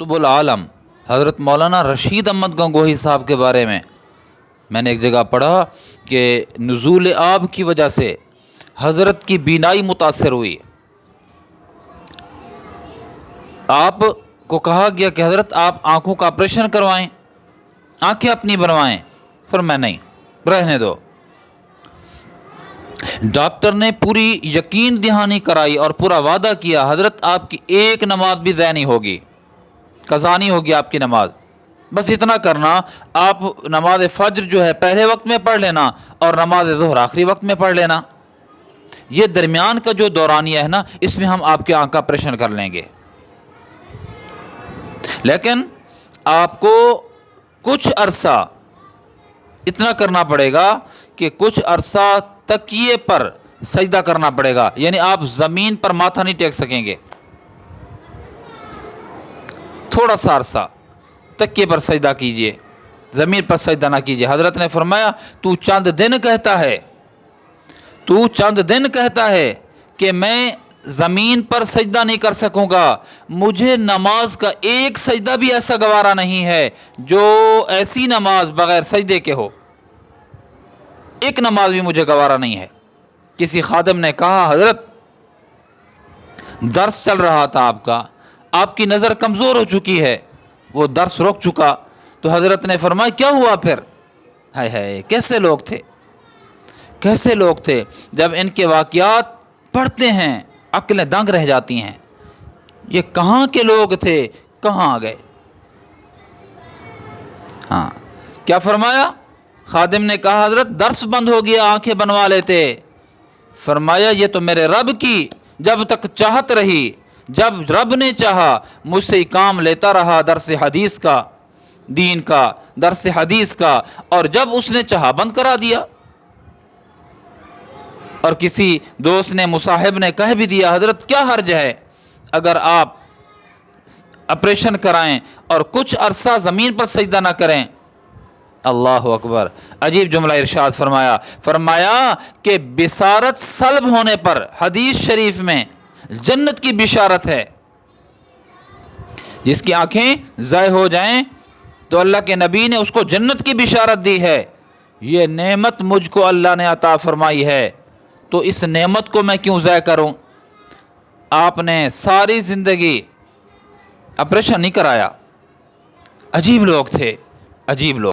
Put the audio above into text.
कुतुब उल आलम हज़रत मौलाना रशीद अहमद गंगोही साहब के बारे में मैंने एक जगह पढ़ा कि नुज़ूल आब की वजह से हज़रत की बीनाई मुतासर हुई। आप को कहा गया कि हज़रत आप आँखों का ऑपरेशन करवाएं, आँखें अपनी बनवाएं, फिर मैं नहीं, रहने दो। डॉक्टर ने पूरी यकीन दहानी कराई और पूरा वादा किया हज़रत आपकी एक नमाज भी ज़ाया नहीं होगी, कज़ा नहीं होगी आपकी नमाज। बस इतना करना, आप नमाज फ़ज्र जो है पहले वक्त में पढ़ लेना और नमाज ज़ुहर आखिरी वक्त में पढ़ लेना। ये दरमियान का जो दौरानिया है ना, इसमें हम आपके आँख का ऑपरेशन कर लेंगे। लेकिन आपको कुछ अरसा इतना करना पड़ेगा कि कुछ अरसा तकिए पर सजदा करना पड़ेगा, यानी आप ज़मीन पर माथा नहीं टेक सकेंगे। थोड़ा सा अरसा तकिए पर सजदा कीजिए, ज़मीन पर सजदा ना कीजिए। हज़रत ने फरमाया तू चंद दिन कहता है कि मैं ज़मीन पर सजदा नहीं कर सकूँगा, मुझे नमाज का एक सजदा भी ऐसा गवारा नहीं है जो ऐसी नमाज बग़ैर सजदे के हो, एक नमाज भी मुझे गवारा नहीं है। किसी खादिम ने कहा हज़रत दर्स चल रहा था आपकी नज़र कमज़ोर हो चुकी है, वो दर्स रुक चुका। तो हज़रत ने फरमाया क्या हुआ फिर? हाय हाय, कैसे लोग थे जब इनके वाक़यात पढ़ते हैं अक्लें दंग रह जाती हैं। ये कहाँ के लोग थे, कहाँ आ गए? हाँ, क्या फरमाया? खादिम ने कहा हज़रत दर्स बंद हो गया, आंखें बनवा लेते। फरमाया ये तो मेरे रब की जब तक चाहत रही, जब रब ने चाहा मुझसे ही काम लेता रहा दर्स हदीस का, दीन का, दर्स हदीस का, और जब उसने चाहा बंद करा दिया। और किसी दोस्त ने, मुसाहिब ने कह भी दिया हज़रत क्या हर्ज है अगर आप ऑपरेशन कराएं और कुछ अरसा ज़मीन पर सजदा ना करें। अल्लाह अकबर, अजीब जुमला इरशाद फरमाया कि बिसारत सल्ब होने पर हदीस शरीफ में जन्नत की बिशारत है। जिसकी आंखें ज़ाय हो जाएं तो अल्लाह के नबी ने उसको जन्नत की बिशारत दी है। ये नेमत मुझको अल्लाह ने अता फरमाई है, तो इस नेमत को मैं क्यों ज़ाय करूं? आपने सारी ज़िंदगी ऑपरेशन नहीं कराया। अजीब लोग थे, अजीब लोग।